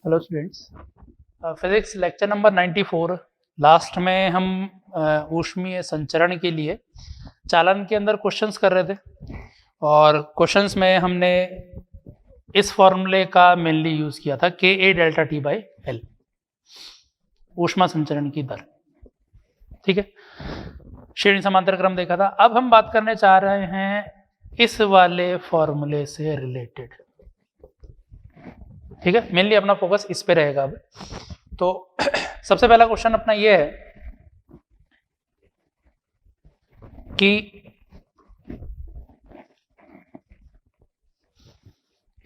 Hello students, physics lecture number 94। Last में हम ऊष्मीय संचरण के लिए चालन के अंदर क्वेश्चंस कर रहे थे और क्वेश्चंस में हमने इस फॉर्मूले का मेनली यूज किया था के A delta T by L, ऊष्मा संचरण की दर। ठीक है, श्रेणी समांतर क्रम देखा था। अब हम बात करने चाह रहे हैं इस वाले फॉर्मूले से रिलेटेड। ठीक है, मेनली अपना फोकस इस पे रहेगा। अब तो सबसे पहला क्वेश्चन अपना ये है कि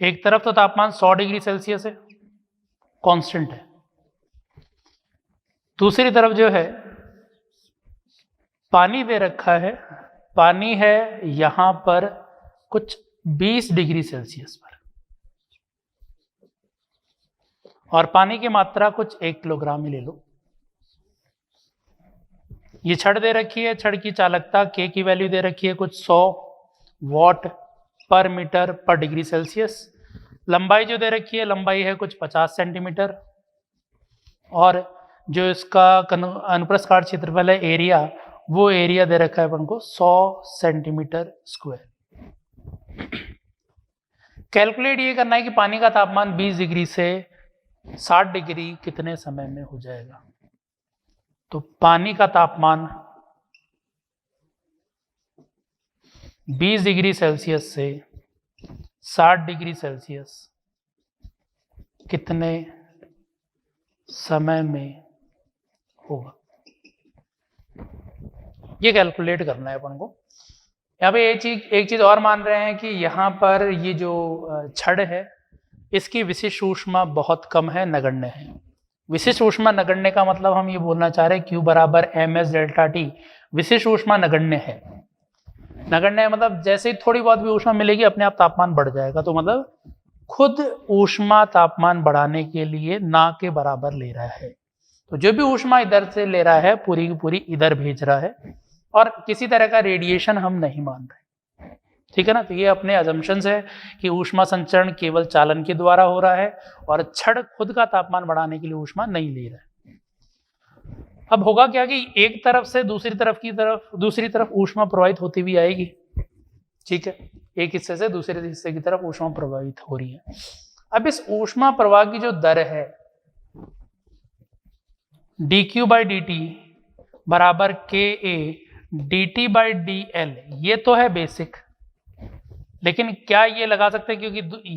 एक तरफ तो तापमान 100 डिग्री सेल्सियस है, कांस्टेंट है। दूसरी तरफ जो है पानी दे रखा है, पानी है यहां पर कुछ 20 डिग्री सेल्सियस पर और पानी की मात्रा कुछ 1 किलोग्राम ही ले लो। ये छड़ दे रखी है, छड़ की चालकता के की वैल्यू दे रखी है कुछ 100 वॉट पर मीटर पर डिग्री सेल्सियस। लंबाई जो दे रखी है, लंबाई है कुछ 50 सेंटीमीटर और जो इसका अनुप्रस्थ काट क्षेत्रफल है, एरिया, वो एरिया दे रखा है अपन को 100 सेंटीमीटर स्क्वायर। कैलकुलेट ये करना है कि पानी का तापमान 20 डिग्री से 60 डिग्री कितने समय में हो जाएगा। तो पानी का तापमान 20 डिग्री सेल्सियस से 60 डिग्री सेल्सियस कितने समय में होगा, ये कैलकुलेट करना है अपन को। यहाँ पे एक चीज और मान रहे हैं कि यहाँ पर ये जो छड़ है इसकी विशिष्ट ऊष्मा बहुत कम है, नगण्य है। विशिष्ट ऊष्मा नगण्य का मतलब हम ये बोलना चाह रहे हैं Q बराबर mS डेल्टा टी। विशिष्ट ऊष्मा नगण्य है, नगण्य है मतलब जैसे ही थोड़ी बहुत भी ऊष्मा मिलेगी अपने आप तापमान बढ़ जाएगा। तो मतलब खुद ऊष्मा तापमान बढ़ाने के लिए ना के बराबर ले रहा है। तो जो भी ऊष्मा इधर से ले रहा है पूरी की पूरी इधर भेज रहा है और किसी तरह का रेडिएशन हम नहीं मान रहे। ठीक है ना, तो ये अपने अजम्पशंस है कि ऊष्मा संचरण केवल चालन के द्वारा हो रहा है और छड़ खुद का तापमान बढ़ाने के लिए ऊष्मा नहीं ले रहा है। अब होगा क्या कि एक तरफ से दूसरी तरफ ऊष्मा प्रवाहित होती हुई आएगी। ठीक है, एक हिस्से से दूसरे हिस्से की तरफ ऊष्मा प्रवाहित हो रही है। अब इस ऊष्मा प्रवाह की जो दर है dq बाई डी टी बराबर K A D T by D L, ये तो है बेसिक। लेकिन क्या ये लगा सकते हैं, क्योंकि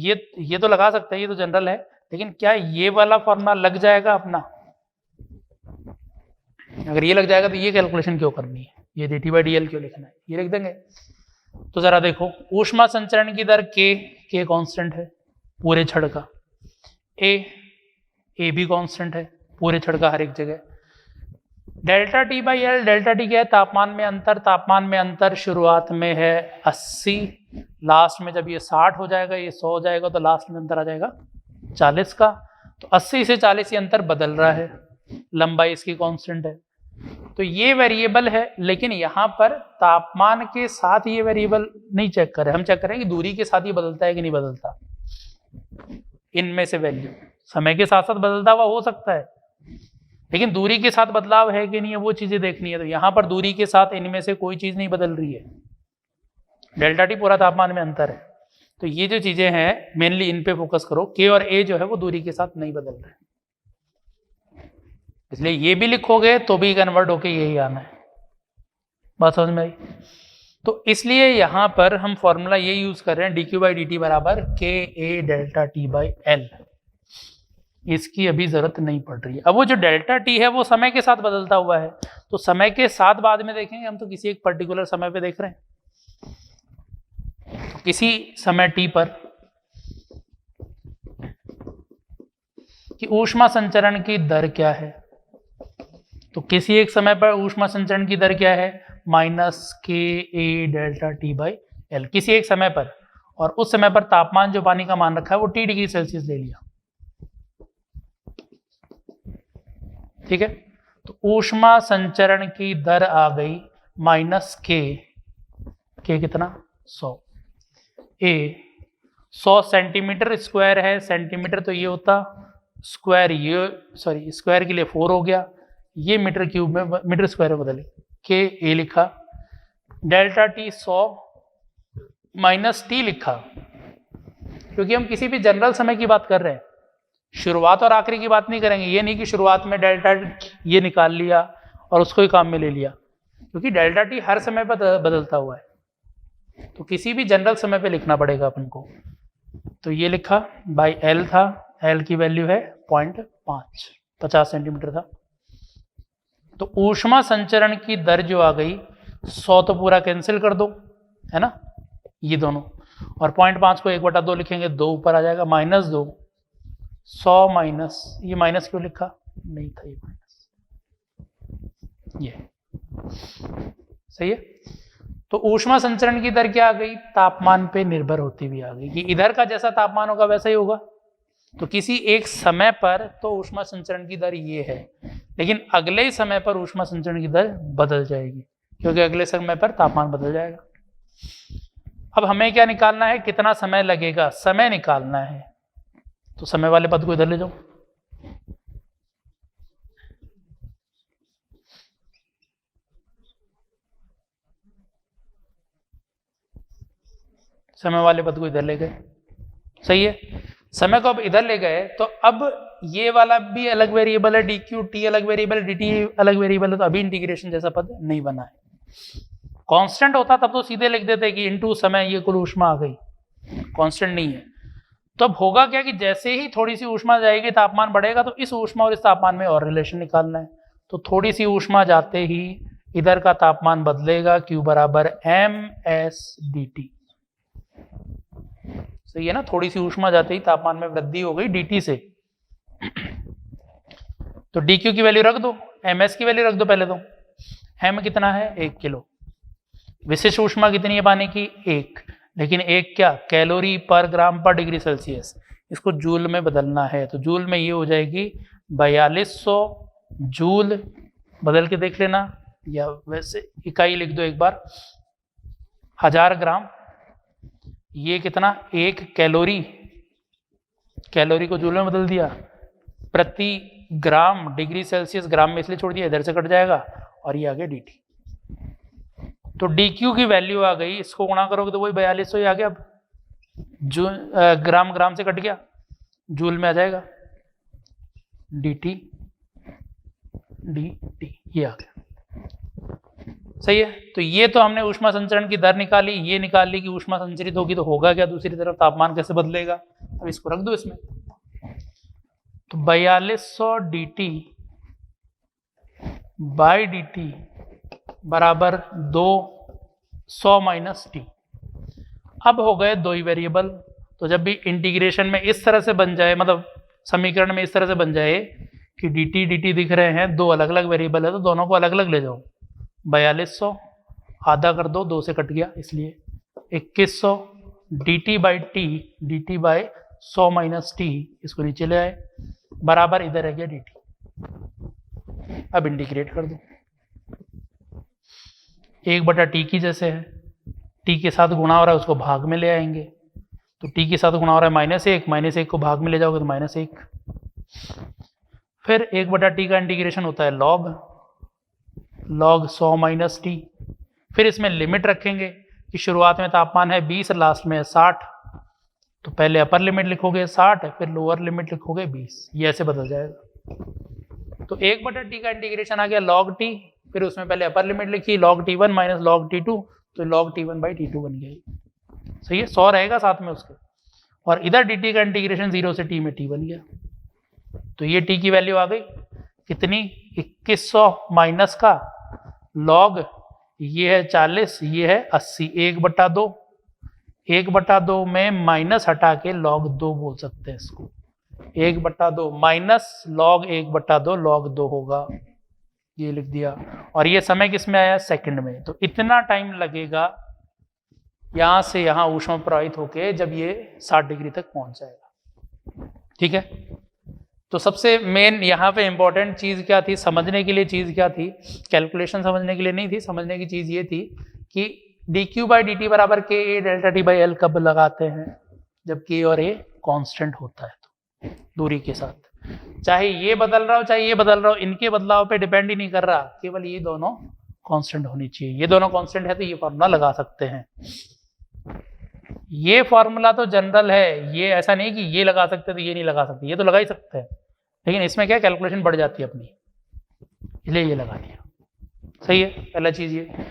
ये तो लगा सकते हैं, ये तो जनरल है, लेकिन क्या ये वाला फॉर्मूला लग जाएगा अपना? अगर ये लग जाएगा तो ये कैलकुलेशन क्यों करनी है, ये D T by D L क्यों लिखना है, ये लिख देंगे। तो जरा देखो, ऊष्मा संचरण की दर के कांस्टेंट है पूरे छड़ का, ए भी कांस्टेंट है पूरे छड़ का हर एक जगह। Delta T by L, delta T क्या है? तापमान में अंतर शुरुआत में है 80, लास्ट में जब ये 60 हो जाएगा, ये 100 हो जाएगा, तो लास्ट में अंतर आ जाएगा 40 का। तो 80 से 40 ये अंतर बदल रहा है, लंबाई इसकी कांस्टेंट है। तो ये वेरिएबल है, लेकिन यहाँ पर तापमान के साथ ये वेरिएबल नहीं चेक करें, हम चेक करें कि दूरी के साथ ये बदलता है कि नहीं बदलता। इनमें से वैल्यू समय के साथ साथ बदलता हुआ हो सकता है, लेकिन दूरी के साथ बदलाव है कि नहीं है वो चीजें देखनी है। तो यहां पर दूरी के साथ इनमें से कोई चीज नहीं बदल रही है, डेल्टा टी पूरा तापमान में अंतर है। तो ये जो चीजें हैं मेनली इन पे फोकस करो। के और ए जो है वो दूरी के साथ नहीं बदल रहे, इसलिए ये भी लिखोगे तो भी कन्वर्ट होके यही आना है। बात समझ में आई? तो इसलिए यहां पर हम फॉर्मूला ये यूज कर रहे हैं, dq बाई डी टी बराबर K A delta T by L. इसकी अभी जरूरत नहीं पड़ रही है। अब वो जो डेल्टा टी है वो समय के साथ बदलता हुआ है, तो समय के साथ बाद में देखेंगे, हम तो किसी एक पर्टिकुलर समय पे देख रहे हैं। किसी समय टी पर कि ऊष्मा संचरण की दर क्या है, तो किसी एक समय पर ऊष्मा संचरण की दर क्या है? माइनस के A delta T by L, किसी एक समय पर। और उस समय पर तापमान जो पानी का मान रखा है वो T डिग्री सेल्सियस ले लिया। ठीक है, तो ऊष्मा संचरण की दर आ गई माइनस के कितना? 100। ए 100 सेंटीमीटर स्क्वायर है, सेंटीमीटर तो ये होता स्क्वायर, ये सॉरी स्क्वायर के लिए 4 हो गया, ये मीटर क्यूब में मीटर स्क्वायर में बदले के ए लिखा, डेल्टा टी 100 माइनस टी लिखा, क्योंकि हम किसी भी जनरल समय की बात कर रहे हैं, शुरुआत और आखिरी की बात नहीं करेंगे। ये नहीं कि शुरुआत में डेल्टा ये निकाल लिया और उसको ही काम में ले लिया, क्योंकि डेल्टा टी हर समय पर बदलता हुआ है, तो किसी भी जनरल समय पे लिखना पड़ेगा अपन को। तो ये लिखा बाई एल था, एल की वैल्यू है 0.5, 50 सेंटीमीटर था। तो ऊष्मा संचरण की दर जो आ गई 100 तो पूरा कैंसिल कर दो, है ना, ये दोनों, और 0.5 को 1/2 लिखेंगे, 2 ऊपर आ जाएगा, -2, 100 माइनस, ये माइनस क्यों लिखा, नहीं था ये माइनस, ये सही है। तो ऊष्मा संचरण की दर क्या आ गई, तापमान पे निर्भर होती हुई आ गई, कि इधर का जैसा तापमान होगा वैसा ही होगा। तो किसी एक समय पर तो ऊष्मा संचरण की दर ये है, लेकिन अगले ही समय पर ऊष्मा संचरण की दर बदल जाएगी, क्योंकि अगले समय पर तापमान बदल जाएगा। अब हमें क्या निकालना है, कितना समय लगेगा, समय निकालना है। तो समय वाले पद को इधर ले जाओ, समय वाले पद को इधर ले गए, सही है। समय को अब इधर ले गए, तो अब ये वाला भी अलग वेरिएबल है, डी क्यू, टी अलग वेरिएबल है, डी टी अलग वेरिएबल है, तो अभी इंटीग्रेशन जैसा पद नहीं बना है। कांस्टेंट होता तब तो सीधे लिख देते कि इनटू समय ये कुल ऊष्मा आ गई, कांस्टेंट नहीं है। तो अब होगा क्या कि जैसे ही थोड़ी सी ऊष्मा जाएगी तापमान बढ़ेगा, तो इस ऊष्मा और इस तापमान में और रिलेशन निकालना है। तो थोड़ी सी ऊष्मा जाते ही इधर का तापमान बदलेगा, Q बराबर mS/dt, सही है ना। थोड़ी सी ऊष्मा जाते ही तापमान में वृद्धि हो गई dt से, तो dq की वैल्यू रख दो, ms की वैल्यू रख दो पहले। तो m कितना है, 1 किलो। विशिष्ट ऊष्मा कितनी है पानी की, 1, लेकिन 1 क्या, कैलोरी पर ग्राम पर डिग्री सेल्सियस, इसको जूल में बदलना है। तो जूल में ये हो जाएगी 4200 जूल, बदल के देख लेना, या वैसे इकाई लिख दो एक बार, 1000 ग्राम, ये कितना, 1 कैलोरी, कैलोरी को जूल में बदल दिया, प्रति ग्राम डिग्री सेल्सियस, ग्राम में इसलिए छोड़ दिया, इधर से कट जाएगा, और ये आ गया dt। तो dq की वैल्यू आ गई, इसको गुणा करोगे तो वही 4200 ही आ गया। अब ग्राम ग्राम से कट गया, जूल में आ जाएगा, dt ये आ गया, सही है। तो ये तो हमने ऊष्मा संचरण की दर निकाली, ये निकाल ली कि ऊष्मा संचरित होगी तो होगा क्या, दूसरी तरफ तापमान कैसे बदलेगा। अब इसको रख दो इसमें, तो 4200 dt बाई dt बराबर 200 माइनस टी। अब हो गए दो ही वेरिएबल। तो जब भी इंटीग्रेशन में इस तरह से बन जाए, मतलब समीकरण में इस तरह से बन जाए कि dt दिख रहे हैं, दो अलग अलग वेरिएबल है, तो दोनों को अलग अलग ले जाओ। 4200 आधा कर दो, 2 से कट गया, इसलिए 2100 dt by T, dt by 100 minus T, इसको नीचे ले आए, बराबर इधर है गया dt। अब इंटीग्रेट कर दो, 1/t की जैसे है, t के साथ गुणा हो रहा है उसको भाग में ले आएंगे, तो t के साथ गुणा हो रहा है -1, -1 को भाग में ले जाओगे तो -1। फिर 1/t का इंटीग्रेशन होता है log 100 माइनस टी। फिर इसमें लिमिट रखेंगे कि शुरुआत में तापमान है 20, लास्ट में है 60, तो पहले अपर लिमिट लिखोगे 60, फिर लोअर लिमिट लिखोगे 20, ये ऐसे बदल जाएगा। तो 1/t का इंटीग्रेशन आ गया log t, फिर उसमें पहले अपर लिमिट लिखी log t1 minus log t2, तो log t1/t2 बन गया, सही है, 100 रहेगा साथ में उसके, और इधर dt का इंटीग्रेशन 0 से t में t बन गया। तो ये t की वैल्यू आ गई कितनी, 2100 माइनस का log, ये है 40, ये है 80, 1/2, 1/2 में माइनस हटा के log 2 बोल सकते हैं इसको, 1/2 माइनस log 1/2 log 2 होगा, ये लिख दिया। और ये समय किस में आया, सेकंड में। तो इतना टाइम लगेगा यहां से यहां ऊष्मा प्रवाहित होके जब ये 60 डिग्री तक पहुंच जाएगा, ठीक है। तो सबसे मेन यहाँ पे इंपॉर्टेंट चीज़ क्या थी, समझने के लिए चीज़ क्या थी, कैलकुलेशन समझने के लिए नहीं थी, समझने की चीज़ ये थी कि dq बाई dt बराबर k a delta t by l कब लगाते हैं, जब k और a कांस्टेंट होता है तो दूरी के साथ। चाहे ये बदल रहा हो चाहे ये बदल रहा हो, इनके बदलाव पे डिपेंड ही नहीं कर रहा, केवल ये दोनों कांस्टेंट होनी चाहिए। ये दोनों कांस्टेंट है तो ये फॉर्मूला लगा सकते हैं। ये फॉर्मूला तो जनरल है, ये ऐसा नहीं कि ये लगा सकते तो ये नहीं लगा सकते, ये तो लगा ही सकते हैं, लेकिन इसमें क्या कैलकुलेशन बढ़ जाती है अपनी, इसलिए ये लगा दिया। सही है, पहला चीज ये।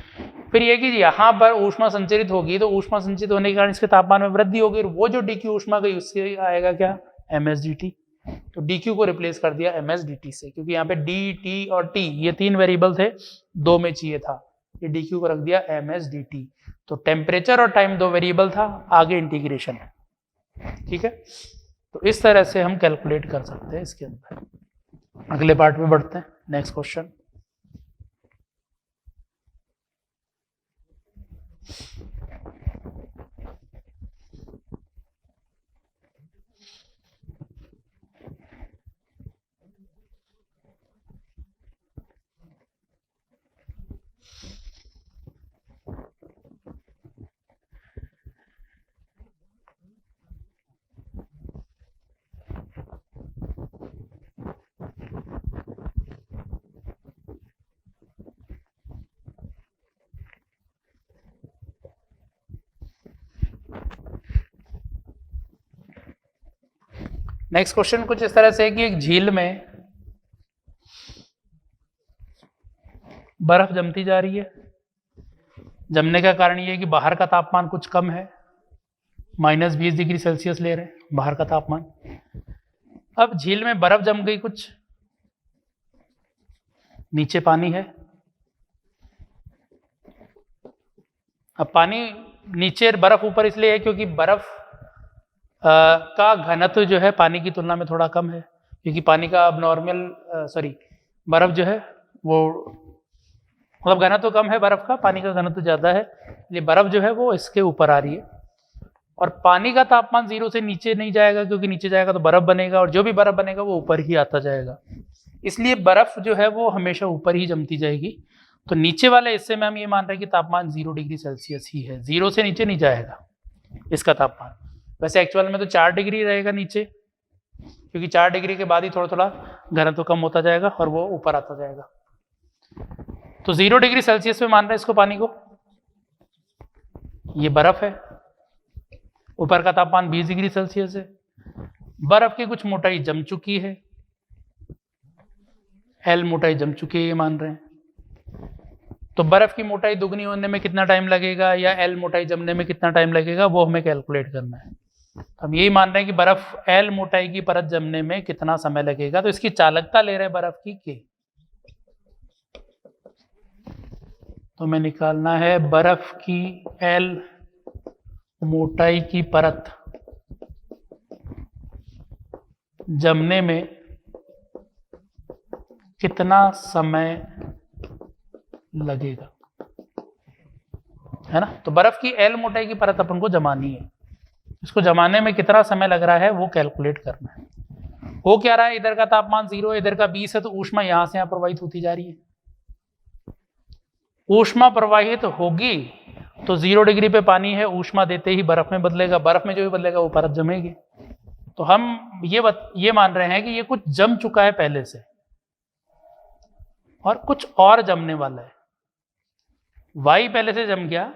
फिर ये कि यहाँ पर ऊष्मा संचरित होगी तो ऊष्मा संचरित होने के कारण इसके तापमान में वृद्धि होगी, और वो जो dq ऊष्मा गई उससे आएगा क्या, msdt। तो dq को रिप्लेस कर दिया msdt से, क्योंकि यहाँ पे dt और t ये 3 वेरिएबल थे, 2 में चाहिए था, ये dq को रख दिया msdt। तो टेम्परेचर और टाइम 2 वेरिएबल था, आगे इंटीग्रेशन है। ठीक है, तो इस तरह से हम कैलकुलेट कर सकते हैं इसके अंदर। अगले पार्ट में बढ़ते हैं, नेक्स्ट क्वेश्चन। नेक्स्ट क्वेश्चन कुछ इस तरह से है कि एक झील में बर्फ जमती जा रही है। जमने का कारण ये है कि बाहर का तापमान कुछ कम है, -20 डिग्री सेल्सियस ले रहे हैं बाहर का तापमान। अब झील में बर्फ जम गई, कुछ नीचे पानी है। अब पानी नीचे, बर्फ ऊपर इसलिए है क्योंकि बर्फ का घनत्व जो है पानी की तुलना में थोड़ा कम है, क्योंकि पानी का अब नॉर्मल बर्फ जो है वो मतलब घनत्व कम है बर्फ का, पानी का घनत्व ज्यादा है, इसलिए बर्फ जो है वो इसके ऊपर आ रही है। और पानी का तापमान 0 से नीचे नहीं जाएगा, क्योंकि नीचे जाएगा तो बर्फ बनेगा, और जो भी बर्फ बनेगा वो ऊपर ही आता जाएगा, इसलिए बर्फ जो है वो हमेशा ऊपर ही जमती जाएगी। तो नीचे वाले हिस्से में हम ये मान रहे हैं कि तापमान 0 डिग्री सेल्सियस ही है, 0 से नीचे नहीं जाएगा इसका तापमान। वैसे एक्चुअल में तो 4 डिग्री रहेगा नीचे, क्योंकि 4 डिग्री के बाद ही थोड़ा थोड़ा घनत्व कम होता जाएगा और वो ऊपर आता जाएगा। तो 0 डिग्री सेल्सियस में मान रहे हैं इसको, पानी को। ये बर्फ है, ऊपर का तापमान 20 डिग्री सेल्सियस है। बर्फ की कुछ मोटाई जम चुकी है, L मोटाई जम चुकी है ये मान रहे हैं। तो बर्फ की मोटाई दुगनी होने में कितना टाइम लगेगा, या L मोटाई जमने में कितना टाइम लगेगा, वो हमें कैलकुलेट करना है। हम यही मान रहे हैं कि बर्फ L मोटाई की परत जमने में कितना समय लगेगा। तो इसकी चालकता ले रहे हैं बर्फ की K। तो हमें निकालना है बर्फ की L मोटाई की परत जमने में कितना समय लगेगा, है ना। तो बर्फ की L मोटाई की परत अपन को जमानी है, इसको जमाने में कितना समय लग रहा है वो कैलकुलेट करना है। हो क्या रहा है, इधर का तापमान 0 है, इधर का 20 है, तो ऊष्मा यहां से यहां प्रवाहित होती जा रही है। ऊष्मा प्रवाहित होगी तो 0 डिग्री पे पानी है, ऊष्मा देते ही बर्फ में बदलेगा, बर्फ में जो भी बदलेगा वो परत जमेगी। तो हम ये मान रहे हैं कि ये कुछ जम चुका है पहले से और कुछ और जमने वाला है। y पहले से जम गया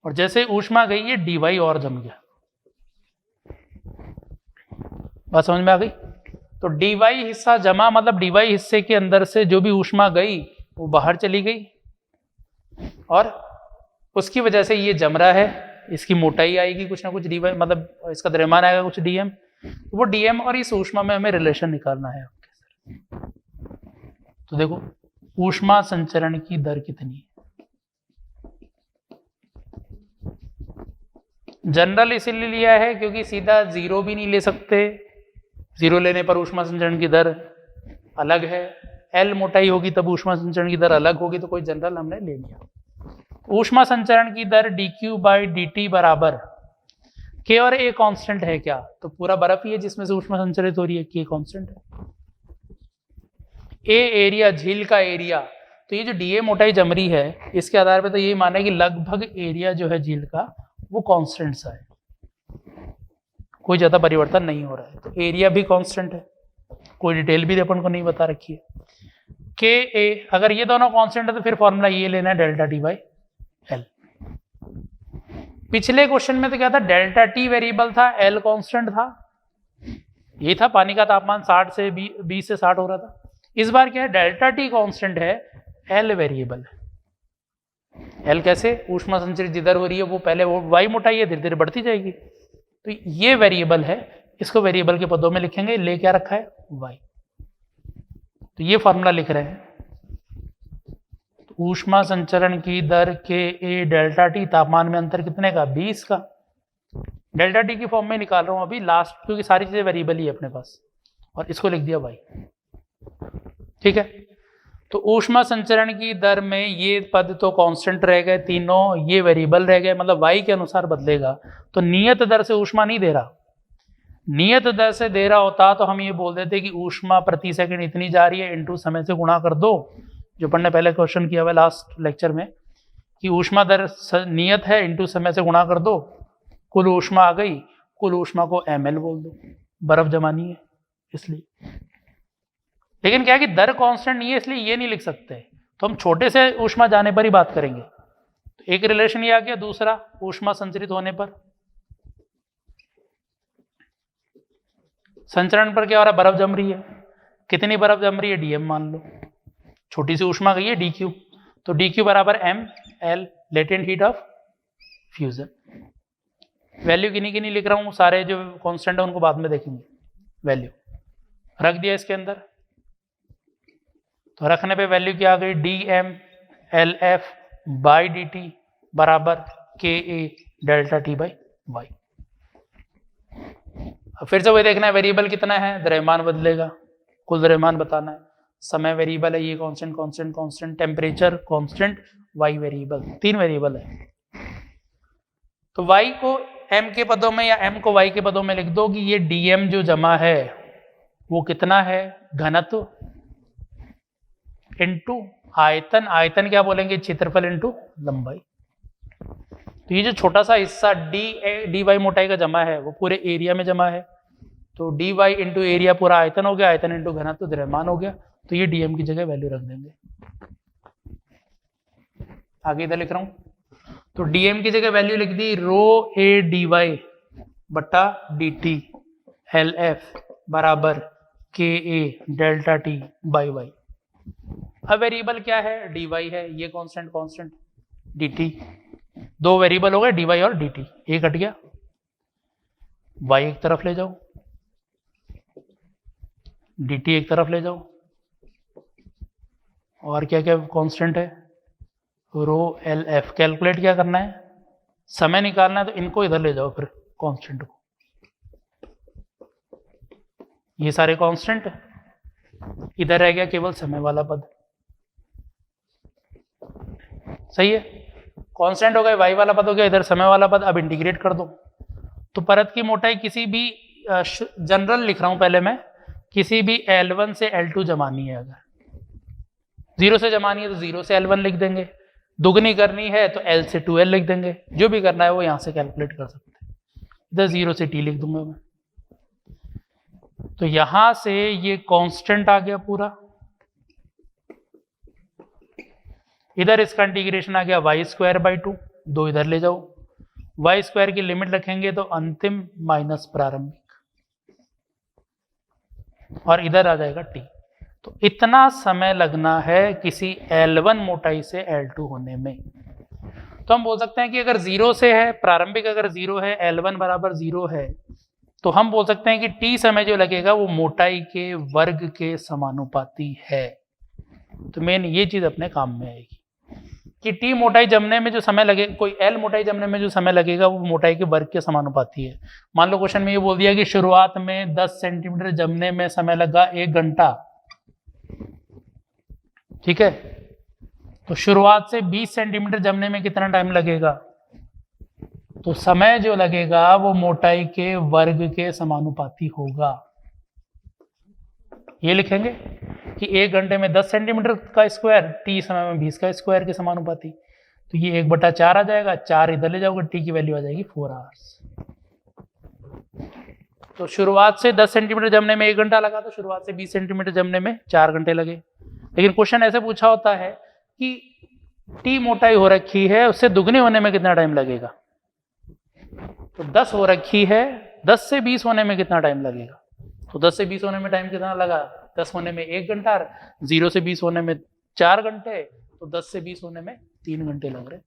और जैसे ऊष्मा गई ये dy और जम गया। बात समझ में आ गई। तो dy हिस्सा जमा, मतलब dy हिस्से के अंदर से जो भी ऊष्मा गई वो बाहर चली गई और उसकी वजह से ये जम रहा है। इसकी मोटाई आएगी कुछ ना कुछ dy, मतलब इसका द्रव्यमान आएगा कुछ dm। तो वो dm और इस ऊष्मा में हमें रिलेशन निकालना है। तो देखो ऊष्मा संचरण की दर कितनी है। जनरल इसीलिए लिया है क्योंकि सीधा 0 भी नहीं ले सकते, 0 लेने पर ऊष्मा संचरण की दर अलग है। L मोटाई होगी तब ऊष्मा संचरण की दर अलग होगी, तो कोई जनरल हमने ले लिया। ऊष्मा संचरण की दर dq/dt बराबर k और a कांस्टेंट है क्या, तो पूरा बर्फ ही है जिसमें से ऊष्मा संचरित हो रही है, k कांस्टेंट है। a एरिया, झील का एरिया, तो ये जो dA मोटाई जम रही है इसके आधार पर तो यही माना है कि लगभग एरिया जो है झील का वो कांस्टेंट सा है, कोई ज्यादा परिवर्तन नहीं हो रहा है। तो एरिया भी कांस्टेंट है। कोई डिटेल भी अपन को नहीं बता रखी है। के ए, अगर ये दोनों कांस्टेंट है तो फिर फॉर्मूला ये लेना है डेल्टा टी बाई एल। पिछले क्वेश्चन में तो क्या था, डेल्टा टी वेरिएबल था, एल कांस्टेंट था, ये था पानी का तापमान 60 से 20 से 60 हो रहा था। इस बार क्या है, डेल्टा टी कांस्टेंट है, एल वेरिएबल है। एल कैसे, ऊष्मा संचरित जिधर हो रही है वो पहले वो वाई मोटाई है, धीरे धीरे बढ़ती जाएगी, तो ये वेरिएबल है, इसको वेरिएबल के पदों में लिखेंगे, ले क्या रखा है वाई। तो ये फॉर्मूला लिख रहे हैं, तो ऊष्मा संचरण की दर के ए डेल्टा टी, तापमान में अंतर कितने का 20 का, डेल्टा टी की फॉर्म में निकाल रहा हूं अभी लास्ट, क्योंकि सारी चीजें वेरिएबल ही है अपने पास, और इसको लिख दिया वाई। ठीक है, तो ऊष्मा संचरण की दर में ये पद तो कांस्टेंट रह गए तीनों, ये वेरिएबल रह गए, मतलब वाई के अनुसार बदलेगा। तो नियत दर से ऊष्मा नहीं दे रहा, नियत दर से दे रहा होता तो हम ये बोल देते कि ऊष्मा प्रति सेकंड इतनी जा रही है, इनटू समय से गुणा कर दो, जो अपन ने पहले क्वेश्चन किया हुआ लास्ट लेक्चर में, कि ऊष्मा दर नियत है, इनटू समय से गुणा कर दो, कुल ऊष्मा आ गई, कुल ऊष्मा को ml बोल दो, बर्फ जमानी है इसलिए। लेकिन क्या है कि दर कांस्टेंट नहीं है, इसलिए ये नहीं लिख सकते, तो हम छोटे से ऊष्मा जाने पर ही बात करेंगे। तो एक रिलेशन ये आ गया, दूसरा ऊष्मा संचरित होने पर, संचरण पर क्या हो रहा है, बर्फ जम रही है, कितनी बर्फ जम रही है, डीएम मान लो, छोटी सी ऊष्मा गई है डीक्यू, तो डीक्यू बराबर M L, latent heat of fusion. Value किन्हीं किन्हीं लिख रहा हूं, सारे जो कांस्टेंट है उनको बाद में देखेंगे, वैल्यू रख दिया इसके अंदर, तो रखने पे वैल्यू क्या आ गई, D M L F by D T बराबर K A delta T by Y. अब फिर से वही देखना है, वेरिएबल कितना है, द्रव्यमान बदलेगा, कुल द्रव्यमान बताना है, समय वेरिएबल है, ये constant constant constant, temperature constant, Y variable, 3 variable है। तो वाई को एम के पदों में या एम को वाई के पदों में लिख दो कि ये डीएम जो जमा है वो कितना है, घनत्व इनटू आयतन, आयतन क्या बोलेंगे, क्षेत्रफल इनटू लंबाई। तो ये जो छोटा सा हिस्सा डी वाई मोटाई का जमा है वो पूरे एरिया में जमा है, तो डी वाई इंटू एरिया पूरा आयतन हो गया, आयतन इंटू घनत्व द्रव्यमान हो गया, तो ये डीएम की जगह वैल्यू रख देंगे। आगे इधर लिख रहा हूं, तो डीएम की जगह वैल्यू लिख दी रो ए डी वाई बटा डी टी एल एफ बराबर K A delta T by Y. अब वेरिएबल क्या है, डी वाई है, ये कांस्टेंट कांस्टेंट, डी टी, दो वेरिएबल हो गए डी वाई और डी टी, एक हट गया, वाई एक तरफ ले जाओ, डी टी एक तरफ ले जाओ, और क्या क्या कांस्टेंट है, रो एल एफ। कैलकुलेट क्या करना है, समय निकालना है, तो इनको इधर ले जाओ फिर कांस्टेंट को, ये सारे कांस्टेंट, इधर रह गया केवल समय वाला पद, सही है, कांस्टेंट हो गए, वाई वाला पद हो गया, इधर समय वाला पद। अब इंटीग्रेट कर दो, तो परत की मोटाई किसी भी जनरल लिख रहा हूं पहले मैं, किसी भी L1 से L2 जमानी है, अगर 0 से जमानी है तो 0 से L1 लिख देंगे, दुगनी करनी है तो L से 2L लिख देंगे, जो भी करना है वो यहां से कैलकुलेट कर सकते हैं। इधर 0 से T लिख दूंगा मैं, तो यहां से ये कांस्टेंट आ गया पूरा, इधर इसका इंटीग्रेशन आ गया वाई स्क्वायर बाई 2, 2 इधर ले जाओ, वाई स्क्वायर की लिमिट रखेंगे तो अंतिम माइनस प्रारंभिक, और इधर आ जाएगा टी। तो इतना समय लगना है किसी L1 मोटाई से L2 होने में। तो हम बोल सकते हैं कि अगर 0 से है, प्रारंभिक अगर 0 है, L1 बराबर 0 है, तो हम बोल सकते हैं कि टी समय जो लगेगा वो मोटाई के वर्ग के समानुपाती है। तो मेन ये चीज अपने काम में आएगी कि टी मोटाई जमने में जो समय लगे, कोई एल मोटाई जमने में जो समय लगेगा वो मोटाई के वर्ग के समानुपाती है। मान लो क्वेश्चन में ये बोल दिया कि शुरुआत में 10 सेंटीमीटर जमने में समय लगा 1 घंटा, ठीक है, तो शुरुआत से 20 सेंटीमीटर जमने में कितना टाइम लगेगा, तो समय जो लगेगा वो मोटाई के वर्ग के समानुपाती होगा। ये लिखेंगे कि 1 घंटे में 10 सेंटीमीटर का स्क्वायर, टी समय में 20 का स्क्वायर के समानुपाती, तो ये 1/4 आ जाएगा, 4 इधर ले जाओगे, टी की वैल्यू आ जाएगी 4 आवर्स। तो शुरुआत से 10 सेंटीमीटर जमने में 1 घंटा लगा, तो शुरुआत से 20 सेंटीमीटर जमने में 4 घंटे लगे। लेकिन क्वेश्चन ऐसे पूछा होता है कि टी मोटाई हो रखी है, उससे दुगने होने में कितना टाइम लगेगा। तो 10 हो रखी है, 10 से 20 होने में कितना टाइम लगेगा। तो 10 से 20 होने में टाइम कितना लगा, 10 होने में 1 घंटा, 0 से 20 होने में 4 घंटे, तो 10 से 20 होने में 3 घंटे लग रहे।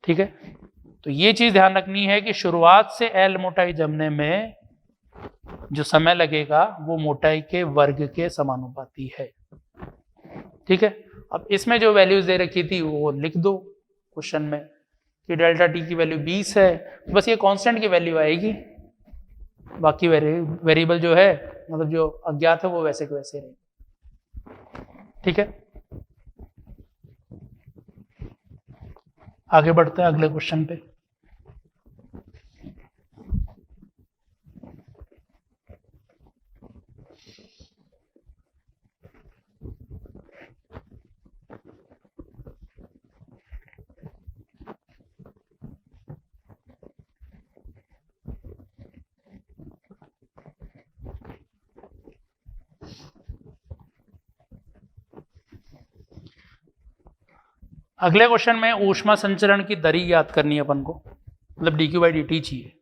ठीक है, तो ये चीज ध्यान रखनी है कि शुरुआत से एल मोटाई जमने में जो समय लगेगा वो मोटाई के वर्ग के समानुपाती है। ठीक है, अब इसमें जो वैल्यूज दे रखी थी वो लिख दो क्वेश्चन में कि डेल्टा टी की वैल्यू 20 है, बस ये कांस्टेंट की वैल्यू आएगी, बाकी वेरिएबल जो है मतलब जो अज्ञात है वो वैसे के वैसे रहे। ठीक है, आगे बढ़ते हैं अगले क्वेश्चन पे। अगले क्वेश्चन में ऊष्मा संचरण की दर याद करनी है अपन को, मतलब dq/dt चाहिए।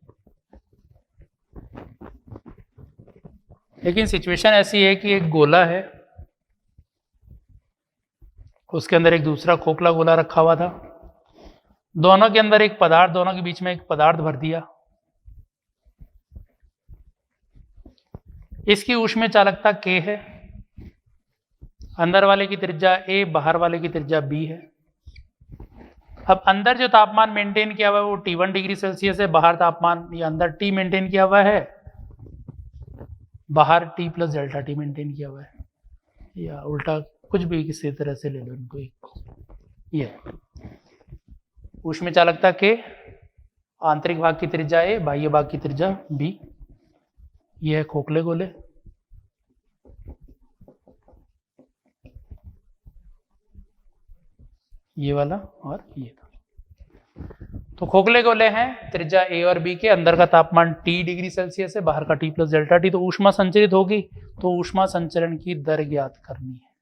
लेकिन सिचुएशन ऐसी है कि एक गोला है, उसके अंदर एक दूसरा खोखला गोला रखा हुआ था, दोनों के अंदर एक पदार्थ, दोनों के बीच में एक पदार्थ भर दिया। इसकी ऊष्मीय चालकता K है, अंदर वाले की त्रिज्या A, बाहर वाले की त्रिज्या B है। अब अंदर जो तापमान मेंटेन किया हुआ है वो T1 डिग्री सेल्सियस है, बाहर तापमान या अंदर T मेंटेन किया हुआ है, बाहर T plus delta T maintain किया हुआ है, या उल्टा कुछ भी किसी तरह से ले लो इनको। ये ऊष्मीय चालकता K, आंतरिक भाग की त्रिज्या A, बाह्य भाग की त्रिज्या B। ये है खोखले गोले, ये वाला और ये था। तो खोखले गोले हैं, त्रिज्या A और B के, अंदर का तापमान T डिग्री सेल्सियस है, बाहर का T प्लस डेल्टा T। तो ऊष्मा संचरित होगी, तो ऊष्मा संचरण की दर ज्ञात करनी है।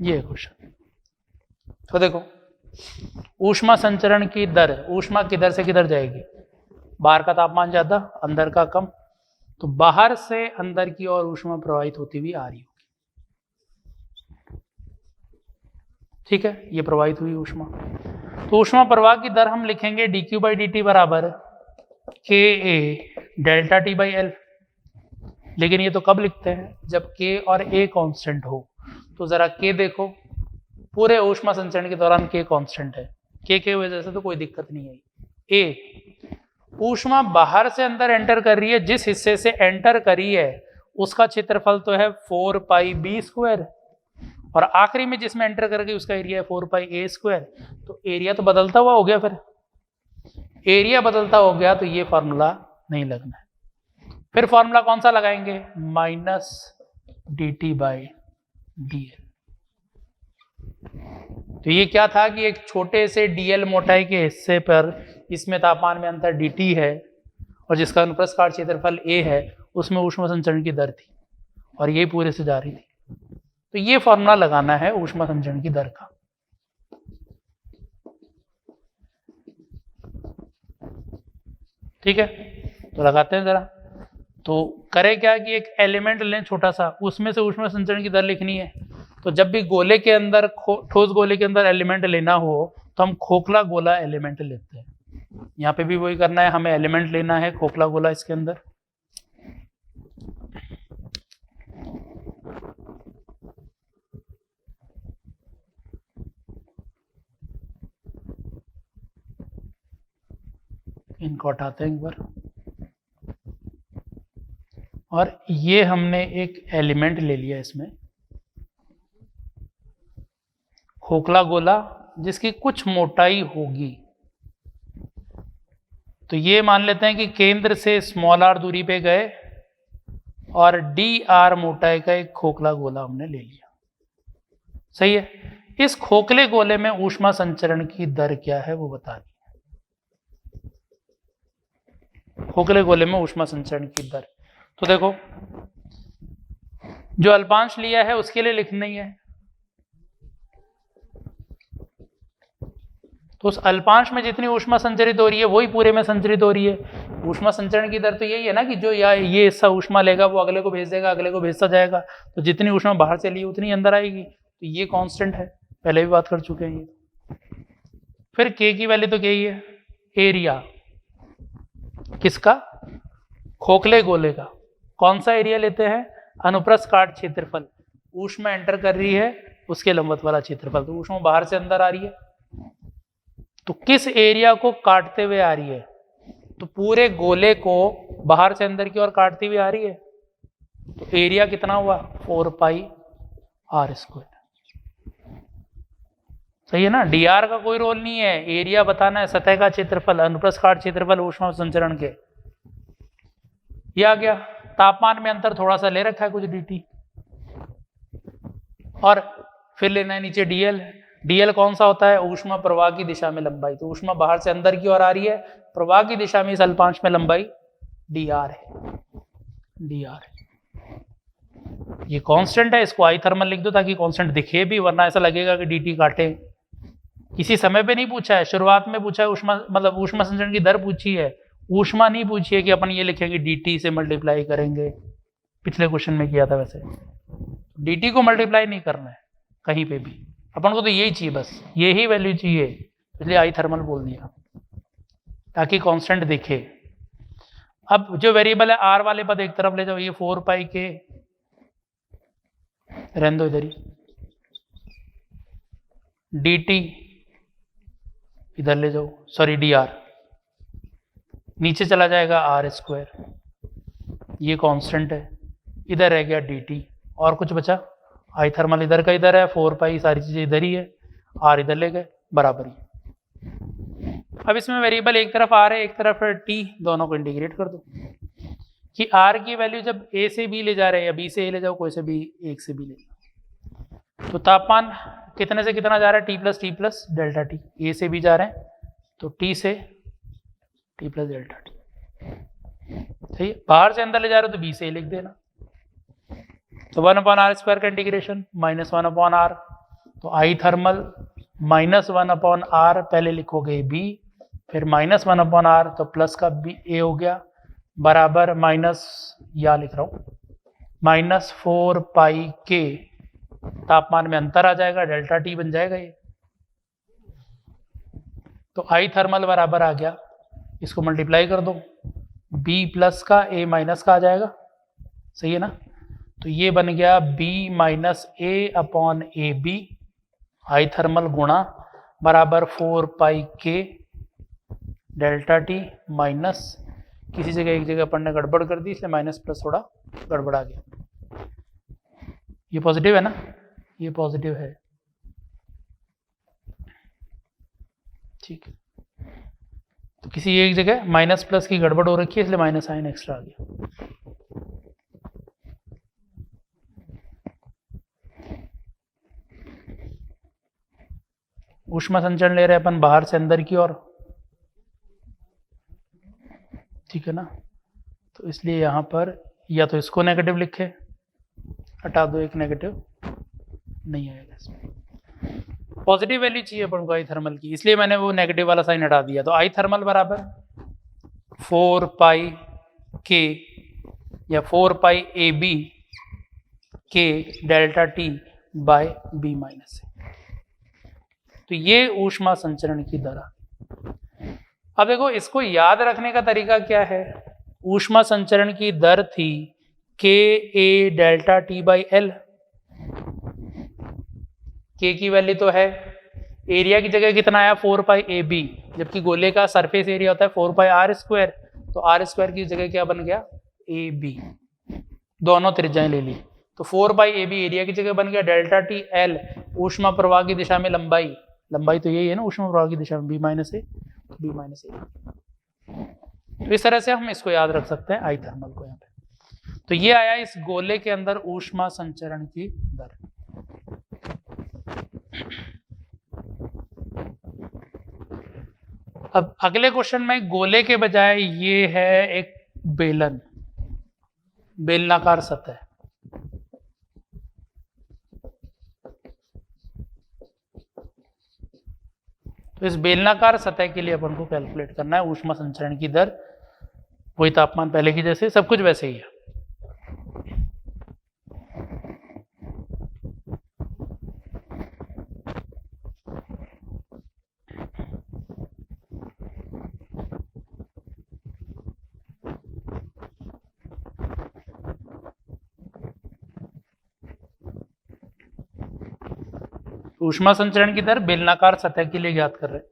ये क्वेश्चन तो देखो, ऊष्मा संचरण की दर, ऊष्मा किधर से किधर जाएगी, बाहर का तापमान ज्यादा, अंदर का कम, तो बाहर से अंदर की ओर ऊष्मा प्रवाहित होती हुई आ रही होगी। ठीक है, ये प्रवाहित हुई ऊष्मा। तो ऊष्मा प्रवाह की दर हम लिखेंगे dq/dt बराबर KA डेल्टा T/L। लेकिन ये तो कब लिखते हैं, जब K और A कांस्टेंट हो। तो जरा K देखो, पूरे ऊष्मा संचरण के दौरान K कांस्टेंट है, K की वजह से तो कोई दिक्कत नहीं है। A, ऊष्मा बाहर से अंदर एंटर कर रही है, जिस हिस्से से एंटर करी है उसका क्षेत्रफल तो है 4πb², और आखिरी में जिसमें एंटर कर गई उसका एरिया है 4πa²। तो एरिया तो बदलता हुआ हो गया, फिर एरिया बदलता हो गया तो ये फॉर्मूला नहीं लगना है। फिर फॉर्मूला कौन सा लगाएंगे, -dt/dl। तो ये क्या था कि एक छोटे से dl मोटाई के हिस्से पर, इसमें तापमान में अंतर dt है और जिसका अनुप्रस्थ काट क्षेत्रफल a है, उसमें ऊष्मा संचरण की दर थी और ये पूरे से जा रही थी। तो ये फॉर्मूला लगाना है ऊष्मा संचरण की दर का। ठीक है, तो लगाते हैं जरा। तो करें क्या कि एक एलिमेंट लें छोटा सा, उसमें से ऊष्मा संचरण की दर लिखनी है। तो जब भी गोले के अंदर, ठोस गोले के अंदर एलिमेंट लेना हो तो हम खोखला गोला एलिमेंट लेते हैं। यहाँ पे भी वही करना है, हमें एलिमेंट लेना है खोखला गोला इसके अंदर। इनको हटाते हैं एक बार, और ये हमने एक एलिमेंट ले लिया इसमें, खोखला गोला जिसकी कुछ मोटाई होगी। तो ये मान लेते हैं कि केंद्र से r दूरी पे गए और dr मोटाई का एक खोखला गोला हमने ले लिया। सही है। इस खोखले गोले में ऊष्मा संचरण की दर क्या है वो बतानी है। खोखले गोले में ऊष्मा संचरण की दर, तो देखो जो अल्पांश लिया है उसके लिए लिखना ही है, तो उस अल्पांश में जितनी ऊष्मा संचरित हो रही है वही पूरे में संचरित हो रही है। ऊष्मा संचरण की दर तो यही है ना कि जो ये हिस्सा ऊष्मा लेगा वो अगले को भेज देगा, अगले को भेजता जाएगा, तो जितनी ऊष्मा बाहर से ली उतनी अंदर आएगी, तो ये कांस्टेंट है, पहले भी बात कर चुके हैं ये। फिर के की वैल्यू तो क्या ही है, एरिया किसका, खोखले गोले का। कौन सा एरिया लेते हैं, अनुप्रस्थ काट क्षेत्रफल, ऊष्मा एंटर कर रही है उसके लंबवत वाला क्षेत्रफल, तो ऊष्मा बाहर से अंदर आ रही है, तो किस एरिया को काटते हुए आ रही है, तो पूरे गोले को बाहर से अंदर की ओर काटती हुई आ रही है, तो एरिया कितना हुआ 4 पाई आर स्क्वायर। सही है ना, dr का कोई रोल नहीं है, एरिया बताना है, सतह का क्षेत्रफल, अनुप्रस्थ काट क्षेत्रफल ऊष्मा संचरण के। ये आ गया। तापमान में अंतर थोड़ा सा ले रखा है कुछ dt, और फिर लेना है नीचे dl। dl कौन सा होता है, ऊष्मा प्रवाह की दिशा में लंबाई, तो ऊष्मा बाहर से अंदर की ओर आ रही है, प्रवाह की दिशा में इस अल्पांश में लंबाई dr है, dr है। ये कांस्टेंट है, इसको आई थर्मल लिख दो ताकि कांस्टेंट दिखे भी, वरना ऐसा लगेगा कि dt काटे। किसी समय पे नहीं पूछा है, शुरुआत में पूछा है ऊष्मा, मतलब ऊष्मा संचरण की दर पूछी है, ऊष्मा नहीं पूछी है कि अपन ये लिखेंगे dt से मल्टीप्लाई करेंगे, पिछले क्वेश्चन में किया था वैसे। dt को मल्टीप्लाई नहीं करना है कहीं पे भी, अपन को तो यही चाहिए, बस यही वैल्यू चाहिए, इसलिए आई थर्मल बोल दिया ताकि कांस्टेंट दिखे। अब जो वेरिएबल है आर वाले पद एक तरफ ले जाओ, ये 4 पाई के रहने दो इधर ही, dt इधर ले जाओ, सॉरी dr नीचे चला जाएगा आर स्क्वायर, ये कांस्टेंट है, इधर रह गया dt, और कुछ बचा, आई थर्मल इधर का इधर है, 4 पाई सारी चीजें इधर ही है, आर इधर ले गए, बराबर ही। अब इसमें वेरिएबल एक तरफ आर है एक तरफ t, दोनों को इंटीग्रेट कर दो कि r की वैल्यू जब a से b ले जा रहे हैं या b से a ले जाओ, कोई से भी एक से b ले जाओ, तो तापमान कितने से कितना जा रहा है, t plus delta T, a से b जा रहे हैं तो t से t प्लस डेल्टा टी, सही है। बाहर से अंदर ले जा रहे हो तो b से a लिख देना, तो 1/r² का इंटीग्रेशन -1/r, तो आई थर्मल -1/r, पहले लिखोगे b, फिर -1/r, तो प्लस का b a हो गया, बराबर माइनस, या लिख रहा हूं -4 पाई के, तापमान में अंतर आ जाएगा, डेल्टा टी बन जाएगा ये, तो आई थर्मल बराबर आ गया, इसको मल्टीप्लाई कर दो, b प्लस का a माइनस का आ जाएगा, सही है ना, तो ये बन गया b माइनस a/ab, आई थर्मल गुणा बराबर 4 पाई के डेल्टा टी माइनस, किसी जगह एक जगह अपन ने गड़बड़ कर दी इसलिए माइनस प्लस थोड़ा गड़बड़ा गया, ये पॉजिटिव है ना, ये पॉजिटिव है, ठीक है, तो किसी एक जगह माइनस प्लस की गड़बड़ हो रखी है इसलिए माइनस साइन एक्स्ट्रा आ गया। ऊष्मा संचरण ले रहे हैं अपन बाहर से अंदर की ओर, ठीक है ना, तो इसलिए यहां पर या तो इसको नेगेटिव लिखे, हटा दो एक नेगेटिव, नहीं आएगा इसमें, पॉजिटिव वैल्यू चाहिए अपन को आई थर्मल की, इसलिए मैंने वो नेगेटिव वाला साइन हटा दिया, तो आई थर्मल बराबर 4 पाई के या 4 पाई ए बी के delta T by B minus A, तो ये ऊष्मा संचरण की दर। अब देखो इसको याद रखने का तरीका क्या है, ऊष्मा संचरण की दर थी के A delta T by L, के की वैल्यू तो है, एरिया की जगह कितना आया 4 पाई ए बी, जबकि गोले का सरफेस एरिया होता है 4 पाई आर स्क्वायर, तो आर स्क्वायर की जगह क्या बन गया ए बी, दोनों त्रिज्याएं ले ली, तो 4 पाई ए बी एरिया की जगह बन गया डेल्टा टी एल, ऊष्मा प्रवाह की दिशा में लंबाई, लंबाई तो यही है ना ऊष्मा प्रवाह की दिशा में, B minus A, B minus A, तो इस तरह से हम इसको याद रख सकते हैं आई थर्मल को यहाँ पे। तो ये आया इस गोले के अंदर ऊष्मा संचरण की दर। अब अगले क्वेश्चन में गोले के बजाय ये है एक बेलन, बेलनाकार सतह। तो इस बेलनाकार सतह के लिए अपन को कैलकुलेट करना है ऊष्मा संचरण की दर। वही तापमान पहले की जैसे, सब कुछ वैसे ही है। ऊष्मा संचरण की दर बेलनाकार सतह के लिए ज्ञात कर रहे हैं।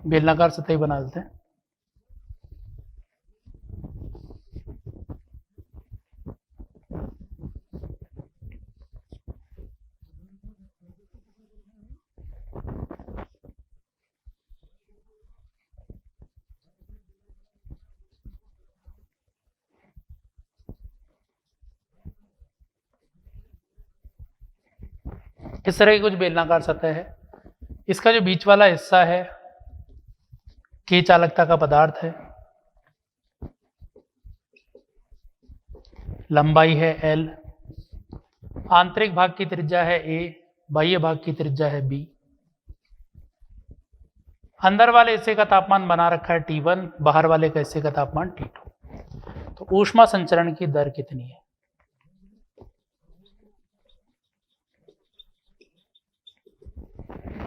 बेलनाकार सतह ही बना देते हैं। इस तरह की कुछ बेलनाकार सतह है। इसका जो बीच वाला हिस्सा है के चालकता का पदार्थ है, लंबाई है L, आंतरिक भाग की त्रिज्या है A, बाह्य भाग की त्रिज्या है B। अंदर वाले हिस्से का तापमान बना रखा है T1, बाहर वाले का हिस्से का तापमान T2। तो ऊष्मा संचरण की दर कितनी है?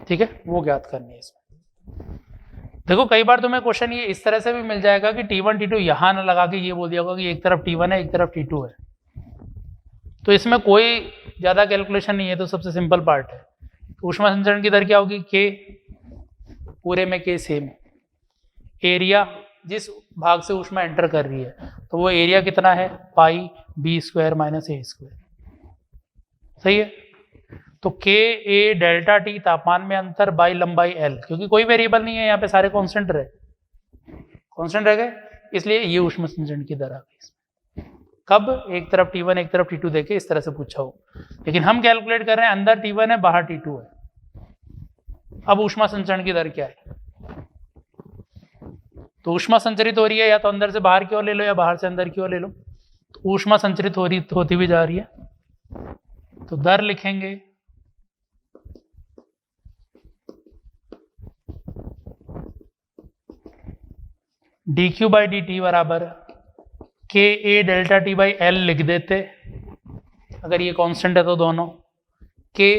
ठीक है, वो ज्ञात करनी है इसमें। देखो कई बार तुम्हें क्वेश्चन ये इस तरह से भी मिल जाएगा कि T1 T2 यहां ना लगा के ये बोल दिया होगा कि एक तरफ T1 है एक तरफ T2 है। तो इसमें कोई ज्यादा कैलकुलेशन नहीं है, तो सबसे सिंपल पार्ट है। ऊष्मा संचरण की दर क्या होगी? K, पूरे में K सेम। एरिया, जिस भाग से ऊष्मा एंटर कर रही है तो वो एरिया कितना है? पाई B square minus A square. सही है। तो के ए डेल्टा टी तापमान में अंतर बाई लंबाई L, क्योंकि कोई वेरिएबल नहीं है यहाँ पे, सारे कांस्टेंट रह गए, इसलिए ये ऊष्मा संचरण की दर आ गई। कब? एक तरफ T1 एक तरफ T2 देके इस तरह से पूछा हो, लेकिन हम कैलकुलेट कर रहे हैं अंदर T1 है बाहर T2 है। अब ऊष्मा संचरण की दर क्या है? तो ऊष्मा संचरित हो रही है, या तो अंदर से बाहर की ओर ले लो या बाहर से अंदर की ओर ले लो। तो ऊष्मा संचरित होती हुई जा रही है, तो दर लिखेंगे dq बाई dt बराबर K A delta T by L लिख देते, अगर ये कांस्टेंट है तो दोनों। के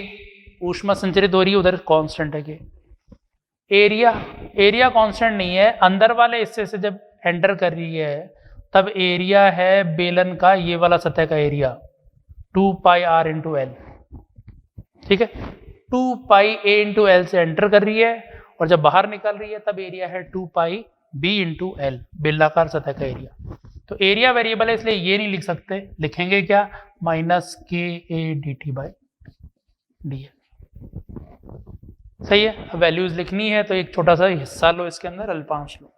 ऊष्मा संचरित हो रही है, उधर कांस्टेंट है के। एरिया कांस्टेंट नहीं है, अंदर वाले हिस्से से जब एंटर कर रही है तब एरिया है बेलन का, ये वाला सतह का area 2 pi R into L. ठीक है, 2 पाई ए इंटू एल से एंटर कर रही है, और जब बाहर निकल रही है तब एरिया है 2 पाई बी इंटू एल, बेलनाकार सतह का एरिया। तो एरिया वेरिएबल है इसलिए ये नहीं लिख सकते, लिखेंगे क्या? माइनस के A D T by D L. सही है। अब वैल्यूज लिखनी है तो एक छोटा सा हिस्सा लो, इसके अंदर अल्पांश लो।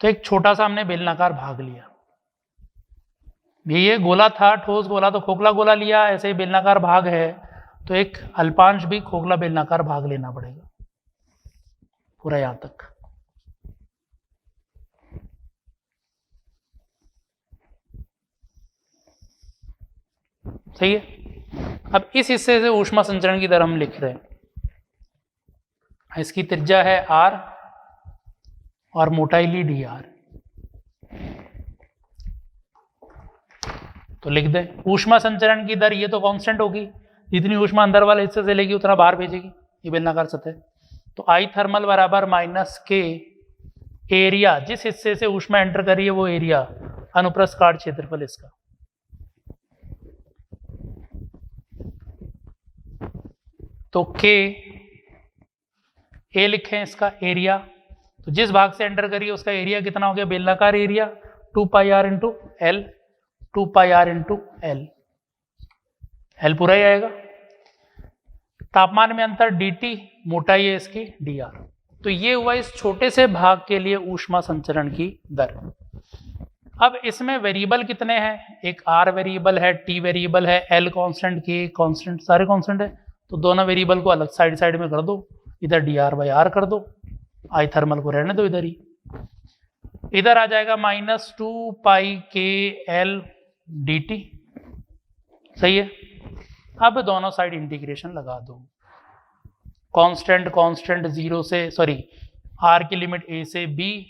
तो एक छोटा सा हमने बेलनाकार भाग लिया, ये गोला था, ठोस गोला तो खोखला गोला लिया, ऐसे ही बेलनाकार भाग है तो एक अल्पांश भी खोखला बेलनाकार भाग लेना पड़ेगा पूरा यहां तक। सही है। अब इस हिस्से से ऊष्मा संचरण की दर हम लिख रहे हैं, इसकी त्रिज्या है r और मोटाई ली dr। तो लिख दें ऊष्मा संचरण की दर, ये तो कांस्टेंट होगी, जितनी ऊष्मा अंदर वाले हिस्से से लेगी उतना बाहर भेजेगी, ये बेलनाकार सतह। तो आई थर्मल बराबर माइनस के एरिया, जिस हिस्से से ऊष्मा एंटर कर रही है वो एरिया, अनुप्रस्थ काट क्षेत्रफल इसका। तो के ए लिखें इसका एरिया, तो जिस भाग से एंटर करिए उसका एरिया कितना हो गया? बेलनाकार area 2 pi R into L, 2 pi R into L, L पूरा ही आएगा। तापमान में अंतर dt, मोटाई है इसकी dr। तो ये हुआ इस छोटे से भाग के लिए ऊष्मा संचरण की दर। अब इसमें वेरिएबल कितने हैं, एक r वेरिएबल है, t वेरिएबल है, l कांस्टेंट, k कांस्टेंट, सारे कांस्टेंट है। तो दोनों वेरिएबल को अलग साइड साइड में कर दो, इधर dr/r कर दो, आई थर्मल को रहने दो इधर ही। इधर आ जाएगा -2πkL dt, सही है। अब दोनों साइड इंटीग्रेशन लगा दो, कांस्टेंट कांस्टेंट 0 से, सॉरी r की लिमिट a से b,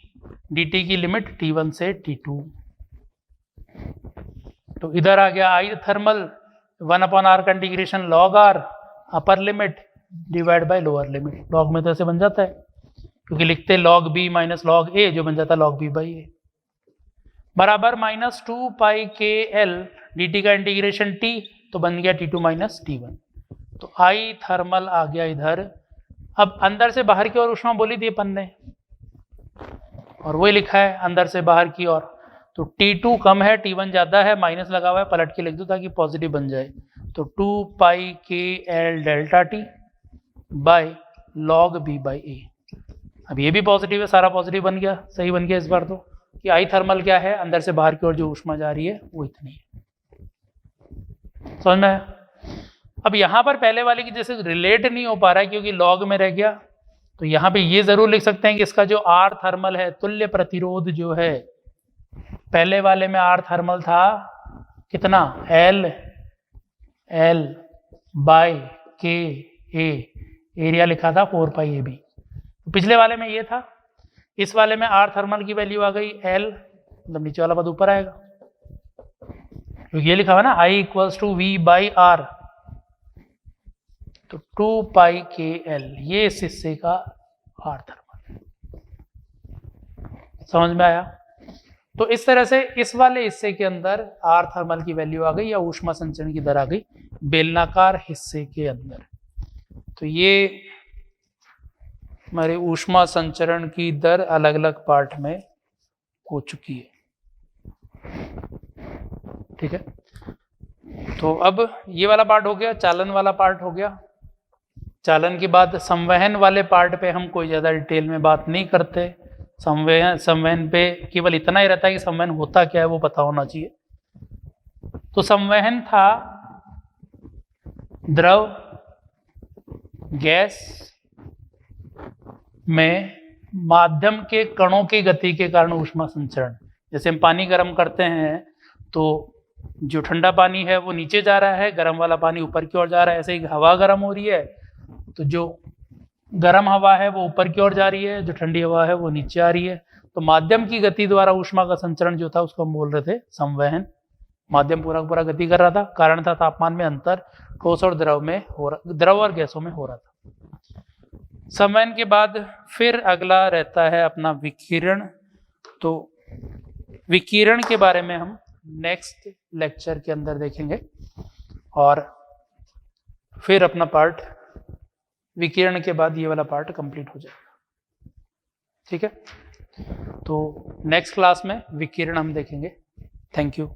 dt की लिमिट t1 से t2। तो इधर आ गया आई थर्मल 1/r का integration log r, upper limit divide by lower limit. Log में तो ऐसे बन जाता है क्योंकि लिखते log b minus log a, जो बन जाता है log b बाई a, बराबर -2πkL dt का इंटीग्रेशन t, तो बन गया t2 माइनस t1। तो आई थर्मल आ गया इधर। अब अंदर से बाहर की ओर ऊष्मा बोली थी अपन ने, और वही लिखा है अंदर से बाहर की ओर। तो T2 कम है, T1 ज्यादा है, माइनस लगा हुआ है, पलट के लिख दो ताकि पॉजिटिव बन जाए। तो 2πkL delta T by log b by a। अब ये भी पॉजिटिव है, सारा पॉजिटिव बन गया, सही बन गया इस बार तो, कि आई थर्मल क्या है, अंदर से बाहर की ओर जो ऊष्मा जा रही है वो इतनी है। समझ में आया? अब यहाँ पर पहले वाले की जैसे रिलेट नहीं हो पा रहा है क्योंकि लॉग में रह गया, तो यहाँ पे ये जरूर लिख सकते हैं कि इसका जो आर थर्मल है, तुल्य प्रतिरोध जो है, पहले वाले में आर थर्मल था कितना, L बाय के ए, एरिया लिखा था 4πAB। तो पिछले वाले में ये था, इस वाले में आर थर्मल की वैल्यू आ गई L, मतलब नीचे वाला पद ऊपर आएगा क्योंकि ये लिखा हुआ ना I equals to V by R. तो 2πkL ये इस हिस्से का आर थर्मल। समझ में आया? तो इस तरह से इस वाले हिस्से के अंदर आर थर्मल की वैल्यू आ गई या ऊष्मा संचरण की दर आ गई बेलनाकार हिस्से के अंदर। तो ये हमारे ऊष्मा संचरण की दर अलग अलग पार्ट में हो चुकी है। ठीक है, तो अब ये वाला पार्ट हो गया, चालन वाला पार्ट हो गया। चालन के बाद संवहन वाले पार्ट पे हम कोई ज़्यादा डिटेल में बात नहीं करते। संवहन पे केवल इतना ही रहता है कि संवहन होता क्या है वो पता होना चाहिए। तो संवहन था द्रव गैस में माध्यम के कणों की गति के कारण ऊष्मा संचरण। जैसे हम पानी गर्म करते हैं तो जो ठंडा पानी है वो नीचे जा रहा है, गर्म वाला पानी ऊपर की ओर जा रहा है। ऐसे ही हवा गर्म हो रही है तो जो गर्म हवा है वो ऊपर की ओर जा रही है, जो ठंडी हवा है वो नीचे आ रही है। तो माध्यम की गति द्वारा ऊष्मा का संचरण जो था उसको हम बोल रहे थे संवहन। माध्यम पूरा पूरा गति कर रहा था, कारण था तापमान में अंतर ठोस और द्रव में हो रहा, द्रव और गैसों में हो रहा था। संवहन के बाद फिर अगला रहता है अपना विकिरण। तो विकिरण के बारे में हम नेक्स्ट लेक्चर के अंदर देखेंगे और फिर अपना पार्ट विकिरण के बाद ये वाला पार्ट कंप्लीट हो जाएगा। ठीक है, तो नेक्स्ट क्लास में विकिरण हम देखेंगे। Thank you.